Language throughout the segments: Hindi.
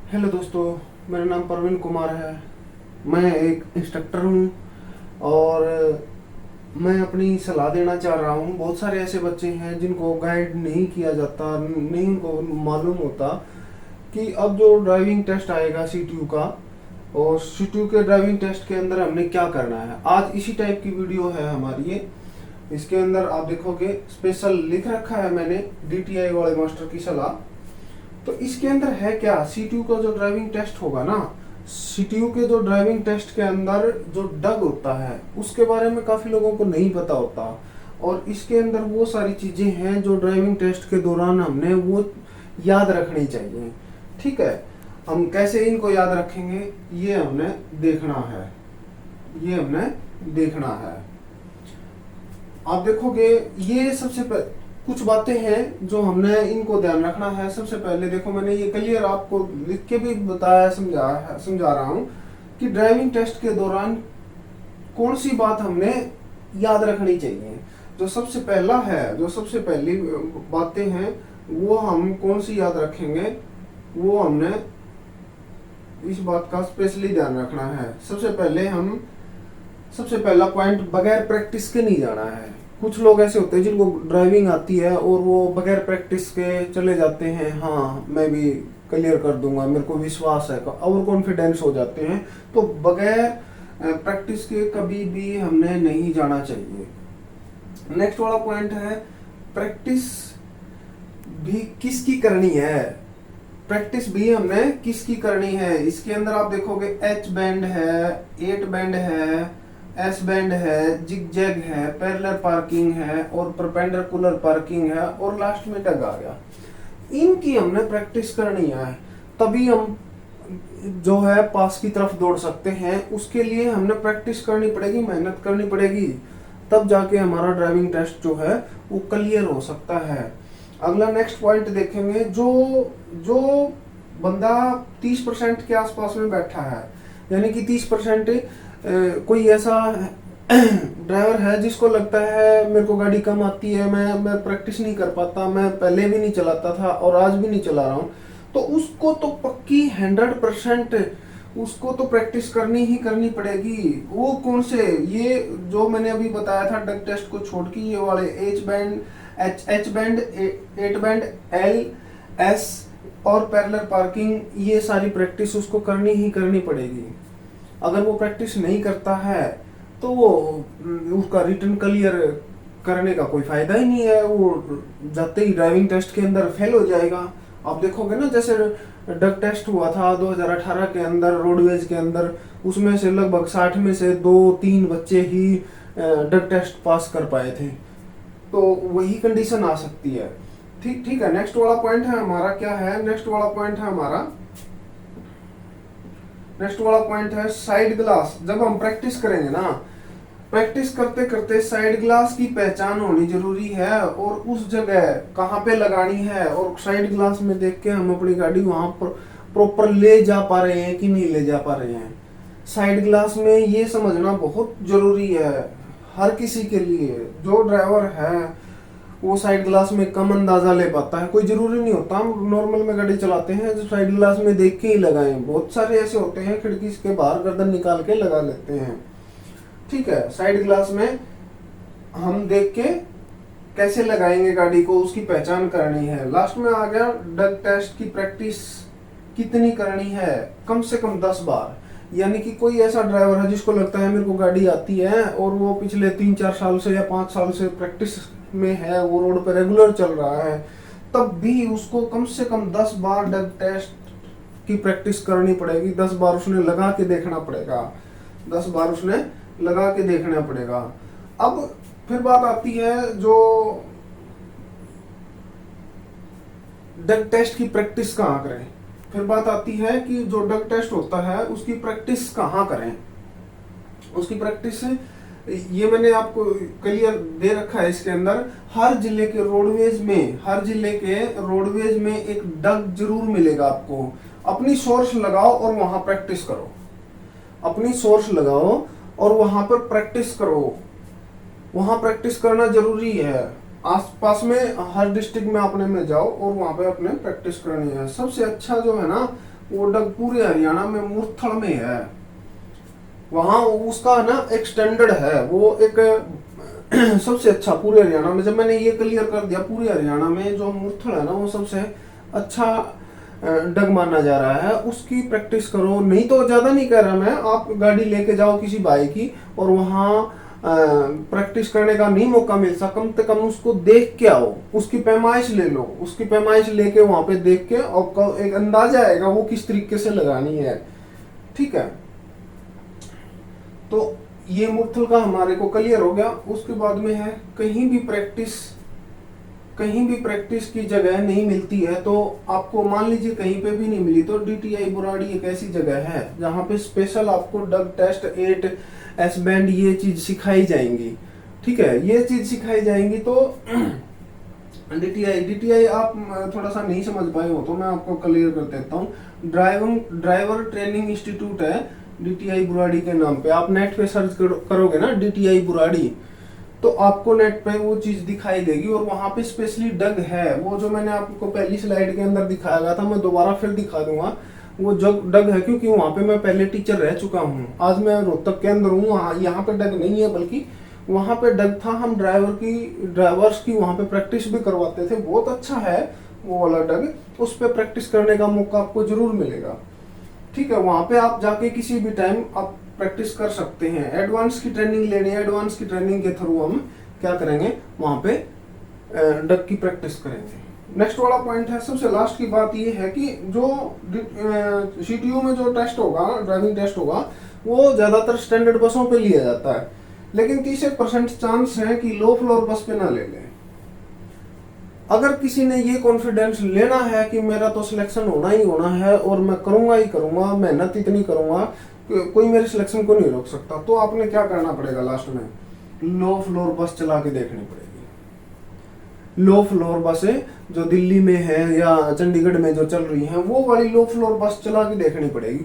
हेलो दोस्तों, मेरा नाम प्रवीण कुमार है। मैं एक इंस्ट्रक्टर हूँ और मैं अपनी सलाह देना चाह रहा हूँ। बहुत सारे ऐसे बच्चे हैं जिनको गाइड नहीं किया जाता, नहीं उनको मालूम होता कि अब जो ड्राइविंग टेस्ट आएगा सीटीयू का, और सीटीयू के ड्राइविंग टेस्ट के अंदर हमने क्या करना है। आज इसी टाइप की वीडियो है हमारी ये। इसके अंदर आप देखोगे स्पेशल लिख रखा है मैंने, डीटीआई वाले मास्टर की सलाह। तो इसके अंदर है क्या, सीटीयू का जो ड्राइविंग टेस्ट होगा ना, सीटीयू के जो ड्राइविंग टेस्ट के अंदर जो डग होता है उसके बारे में काफी लोगों को नहीं पता होता। और इसके अंदर वो सारी चीजें हैं जो ड्राइविंग टेस्ट के दौरान हमने वो याद रखनी चाहिए। ठीक है, हम कैसे इनको याद रखेंगे ये हमने देखना है, ये हमने देखना है। आप देखोगे ये कुछ बातें हैं जो हमने इनको ध्यान रखना है। सबसे पहले देखो, मैंने ये क्लियर आपको लिख के भी बताया, समझा रहा हूँ कि ड्राइविंग टेस्ट के दौरान कौन सी बात हमने याद रखनी चाहिए। जो सबसे पहला है, जो सबसे पहली बातें हैं वो हम कौन सी याद रखेंगे, वो हमने इस बात का स्पेशली ध्यान रखना है। सबसे पहला पॉइंट, बगैर प्रैक्टिस के नहीं जाना है। कुछ लोग ऐसे होते हैं जिनको ड्राइविंग आती है और वो बगैर प्रैक्टिस के चले जाते हैं, हाँ मैं भी क्लियर कर दूंगा, मेरे को विश्वास है, ओवर कॉन्फिडेंस हो जाते हैं। तो बगैर प्रैक्टिस के कभी भी हमने नहीं जाना चाहिए। नेक्स्ट वाला पॉइंट है, प्रैक्टिस भी किसकी करनी है। प्रैक्टिस भी हमने किसकी करनी है। इसके अंदर आप देखोगे एच बैंड है, 8 बैंड है, एस बैंड है, जिग जैग है, पैरेलल पार्किंग है और परपेंडिकुलर पार्किंग है और लास्ट में डग आ गया। इनकी हमने प्रैक्टिस करनी है, तभी हम जो है पास की तरफ दौड़ सकते हैं। उसके लिए हमने प्रैक्टिस करनी पड़ेगी, मेहनत करनी पड़ेगी, तब जाके हमारा ड्राइविंग टेस्ट जो है वो क्लियर हो सकता है। अगला नेक्स्ट पॉइंट देखेंगे, जो जो बंदा 30% के आसपास में बैठा है, यानी कि 30% कोई ऐसा ड्राइवर है जिसको लगता है मेरे को गाड़ी कम आती है, मैं प्रैक्टिस नहीं कर पाता, मैं पहले भी नहीं चलाता था और आज भी नहीं चला रहा हूँ, तो उसको तो पक्की 100% उसको तो प्रैक्टिस करनी ही करनी पड़ेगी। वो कौन से, ये जो मैंने अभी बताया था डग टेस्ट को छोड़ के, ये वाले H band, H band, 8 band, L, S और पैरेलल पार्किंग, ये सारी प्रैक्टिस उसको करनी ही करनी पड़ेगी। अगर वो प्रैक्टिस नहीं करता है तो वो उसका रिटर्न क्लियर करने का कोई फायदा ही नहीं है, वो जाते ही ड्राइविंग टेस्ट के अंदर फेल हो जाएगा। आप देखोगे ना, जैसे डग टेस्ट हुआ था 2018 के अंदर रोडवेज के अंदर, उसमें से लगभग 60 में से 2-3 बच्चे ही डग टेस्ट पास कर पाए थे। तो वही कंडीशन आ सकती है। ठीक ठीक है। नेक्स्ट वाला पॉइंट है हमारा, क्या है नेक्स्ट वाला पॉइंट है हमारा, नेक्स्ट वाला पॉइंट है साइड ग्लास। जब हम प्रैक्टिस करेंगे ना, प्रैक्टिस करते करते साइड ग्लास की पहचान होनी जरूरी है और उस जगह कहाँ पे लगानी है, और साइड ग्लास में देख के हम अपनी गाड़ी वहां पर प्रॉपर ले जा पा रहे हैं कि नहीं ले जा पा रहे हैं। साइड ग्लास में ये समझना बहुत जरूरी है हर किसी के लिए। जो ड्राइवर है वो साइड ग्लास में कम अंदाजा ले पाता है, कोई जरूरी नहीं होता। हम नॉर्मल में गाड़ी चलाते हैं जो साइड ग्लास में देख के ही लगाएं। बहुत सारे ऐसे होते हैं खिड़की के बाहर गर्दन निकाल के लगा लेते हैं। ठीक है, साइड ग्लास में हम देख के कैसे लगाएंगे गाड़ी को, उसकी पहचान करनी है। लास्ट में आ गया डग टेस्ट की प्रैक्टिस कितनी करनी है, कम से कम 10 बार। यानी कि कोई ऐसा ड्राइवर है जिसको लगता है मेरे को गाड़ी आती है और वो पिछले 3-4 साल से या 5 साल से प्रैक्टिस में है, वो रोड पे रेगुलर चल रहा है, तब भी उसको कम से कम 10 बार डग टेस्ट की प्रैक्टिस करनी पड़ेगी। 10 बार उसने लगा के देखना पड़ेगा, 10 बार उसने लगा के देखना पड़ेगा। अब फिर बात आती है जो डग टेस्ट की प्रैक्टिस कहाँ करें। फिर बात आती है कि जो डग टेस्ट होता है उसकी प्रैक्टिस कहाँ करें। उसकी प्रैक्टिस ये मैंने आपको क्लियर दे रखा है इसके अंदर। हर जिले के रोडवेज में, हर जिले के रोडवेज में एक डग जरूर मिलेगा आपको। अपनी सोर्स लगाओ और वहां प्रैक्टिस करो, अपनी सोर्स लगाओ और वहां पर प्रैक्टिस करो। वहां प्रैक्टिस करना जरूरी है। आसपास में हर डिस्ट्रिक्ट में अपने में जाओ और वहां पे अपने प्रैक्टिस करनी है। सबसे अच्छा जो है ना वो डग पूरे हरियाणा में मुरथल में है। वहां उसका ना एक स्टैंडर्ड है, वो एक सबसे अच्छा पूरे हरियाणा में। जब मैंने ये क्लियर कर दिया, पूरे हरियाणा में जो मुरथल है ना वो सबसे अच्छा डग माना जा रहा है। उसकी प्रैक्टिस करो, नहीं तो ज्यादा नहीं कह रहा मैं, आप गाड़ी लेके जाओ किसी भाई की और वहां प्रैक्टिस करने का नहीं मौका मिल सका, कम से कम उसको देख के आओ, उसकी पैमाइश ले लो, उसकी पैमाइश लेके वहां पे देख के और एक अंदाजा आएगा वो किस तरीके से लगानी है। ठीक है, तो ये मुरथल का हमारे को क्लियर हो गया। उसके बाद में है कहीं भी प्रैक्टिस की जगह नहीं मिलती है, तो आपको मान लीजिए कहीं पे भी नहीं मिली तो डीटीआई बुराड़ी एक ऐसी जगह है जहाँ पे स्पेशल आपको डग टेस्ट 8 एस बैंड ये चीज सिखाई जाएंगी। ठीक है, ये चीज सिखाई जाएंगी। तो डीटीआई आप थोड़ा सा नहीं समझ पाए हो तो मैं आपको क्लियर कर देता हूँ। ड्राइवर ट्रेनिंग इंस्टीट्यूट है डीटीआई बुराड़ी के नाम पे। आप नेट पे सर्च करोगे ना डीटीआई बुराड़ी, तो आपको नेट पे वो चीज दिखाई देगी और वहां पे स्पेशली डग है। वो जो मैंने आपको पहली स्लाइड के अंदर दिखाया गया था, मैं दोबारा फिर दिखा दूंगा। वो जग डग है क्योंकि वहां पे मैं पहले टीचर रह चुका हूँ। आज मैं रोहतक के अंदर हूँ, यहाँ पे डग नहीं है, बल्कि वहां पे डग था। हम ड्राइवर्स की वहां पे प्रैक्टिस भी करवाते थे। बहुत अच्छा है वो वाला डग, उस पर प्रैक्टिस करने का मौका आपको जरूर मिलेगा। ठीक है, वहां पे आप जाके किसी भी टाइम आप प्रैक्टिस कर सकते हैं। एडवांस की ट्रेनिंग लेनी है, एडवांस की ट्रेनिंग के थ्रू हम क्या करेंगे, वहां पे डग की प्रैक्टिस करेंगे। नेक्स्ट वाला पॉइंट है, सबसे लास्ट की बात ये है कि जो सीटीयू में जो टेस्ट होगा, ड्राइविंग टेस्ट होगा, वो ज्यादातर स्टैंडर्ड बसों पे लिया जाता है, लेकिन 30% चांस है कि लो फ्लोर बस पे ना ले लें। अगर किसी ने ये कॉन्फिडेंस लेना है कि मेरा तो सिलेक्शन होना ही होना है और मैं करूंगा ही करूंगा, मेहनत इतनी करूंगा, कोई मेरे सिलेक्शन को नहीं रोक सकता, तो आपने क्या करना पड़ेगा, लास्ट में लो फ्लोर बस चला के देखनी पड़ेगी। लो फ्लोर बसें जो दिल्ली में है या चंडीगढ़ में जो चल रही हैं, वो वाली लो फ्लोर बस चला के देखनी पड़ेगी।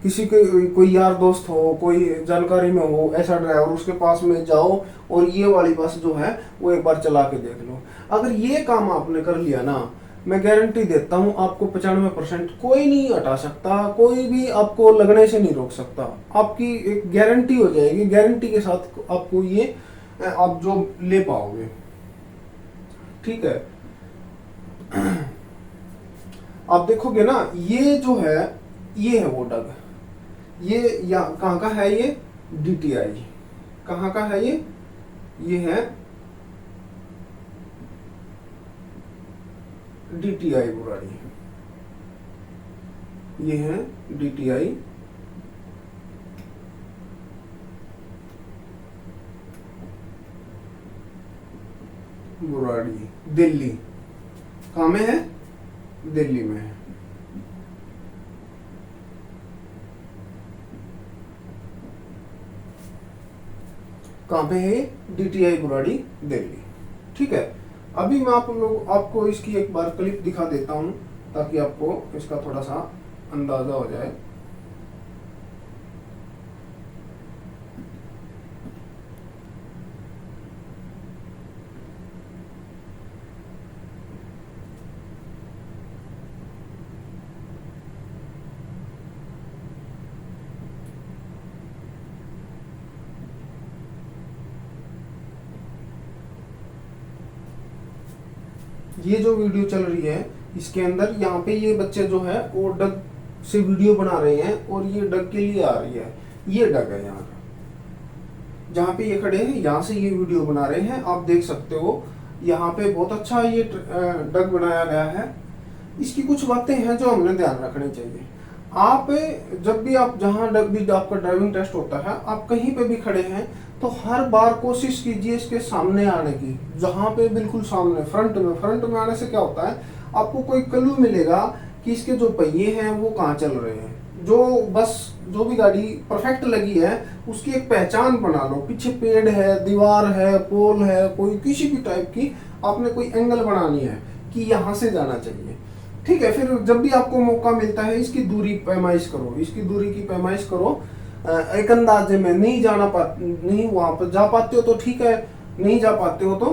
किसी के कोई यार दोस्त हो, कोई जानकारी में हो ऐसा ड्राइवर, उसके पास में जाओ और ये वाली बस जो है वो एक बार चला के देख लो। अगर ये काम आपने कर लिया ना, मैं गारंटी देता हूँ आपको 95% कोई नहीं हटा सकता, कोई भी आपको लगने से नहीं रोक सकता। आपकी एक गारंटी हो जाएगी, गारंटी के साथ आपको ये आप जो ले पाओगे। ठीक है, आप देखोगे ना, ये जो है ये है वो डग, ये या कहाँ का है, ये डीटीआई कहाँ का है, ये है डीटीआई बुराड़ी, ये है डीटीआई बुराड़ी, दिल्ली। कहाँ में है, दिल्ली में है। कहाँ पे है, डीटीआई बुराड़ी, दिल्ली। ठीक है, अभी मैं आपको इसकी एक बार क्लिप दिखा देता हूँ ताकि आपको इसका थोड़ा सा अंदाजा हो जाए। ये जो वीडियो चल रही है इसके अंदर यहाँ पे ये बच्चे जो है वो डग से वीडियो बना रहे हैं और ये डग के लिए आ रही है। ये डग है यहाँ का, जहाँ पे ये खड़े हैं, यहाँ से ये वीडियो बना रहे हैं। आप देख सकते हो यहाँ पे बहुत अच्छा ये डग बनाया गया है। इसकी कुछ बातें हैं जो हमने ध्यान रखनी चाहिए। आप जब भी आप जहाँ भी आपका ड्राइविंग टेस्ट होता है, आप कहीं पे भी खड़े हैं तो हर बार कोशिश कीजिए इसके सामने आने की, जहाँ पे बिल्कुल सामने फ्रंट में आने से क्या होता है, आपको कोई क्लू मिलेगा कि इसके जो पहिए हैं वो कहाँ चल रहे हैं। जो भी गाड़ी परफेक्ट लगी है उसकी एक पहचान बना लो। पीछे पेड़ है, दीवार है, पोल है, कोई किसी भी टाइप की आपने कोई एंगल बनानी है कि यहाँ से जाना चाहिए। ठीक है, फिर जब भी आपको मौका मिलता है इसकी दूरी पैमाइश करो, इसकी दूरी की पैमाइश करो। एक अंदाजे में नहीं वहां पर जा पाते हो तो ठीक है, नहीं जा पाते हो तो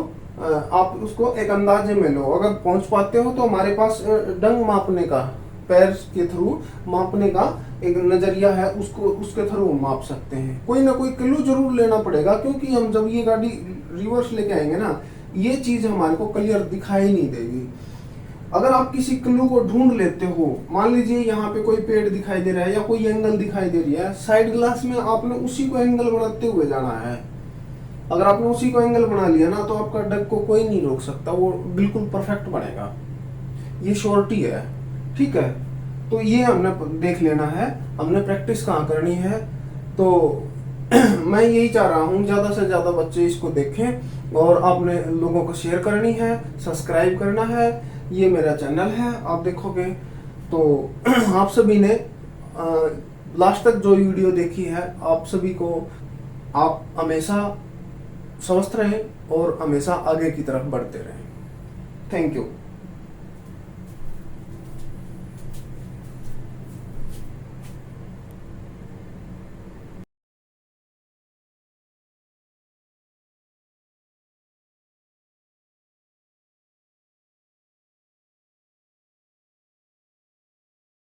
आप उसको एक अंदाजे में लो। अगर पहुंच पाते हो तो हमारे पास डंग मापने का पैर के थ्रू मापने का एक नजरिया है, उसको उसके थ्रू माप सकते हैं। कोई ना कोई क्लू जरूर लेना पड़ेगा, क्योंकि हम जब ये गाड़ी रिवर्स लेके आएंगे ना, ये चीज हमारे को क्लियर दिखाई नहीं देगी। अगर आप किसी क्लू को ढूंढ लेते हो, मान लीजिए यहाँ पे कोई पेड़ दिखाई दे रहा है या कोई एंगल दिखाई दे रही है, साइड ग्लास में आपने उसी को एंगल बनाते हुए जाना है। अगर आपने उसी को एंगल बना लिया ना, तो आपका डग को कोई नहीं रोक सकता, वो बिल्कुल परफेक्ट बनेगा। ये श्योरिटी है, ठीक है। तो ये हमने देख लेना है, हमने प्रैक्टिस कहाँ करनी है। तो मैं यही चाह रहा हूँ ज्यादा से ज्यादा बच्चे इसको देखें, और आपने लोगों को शेयर करनी है, सब्सक्राइब करना है। ये मेरा चैनल है, आप देखोगे तो आप सभी ने लास्ट तक जो वीडियो देखी है, आप सभी को आप हमेशा स्वस्थ रहें और हमेशा आगे की तरफ बढ़ते रहें। Thank you.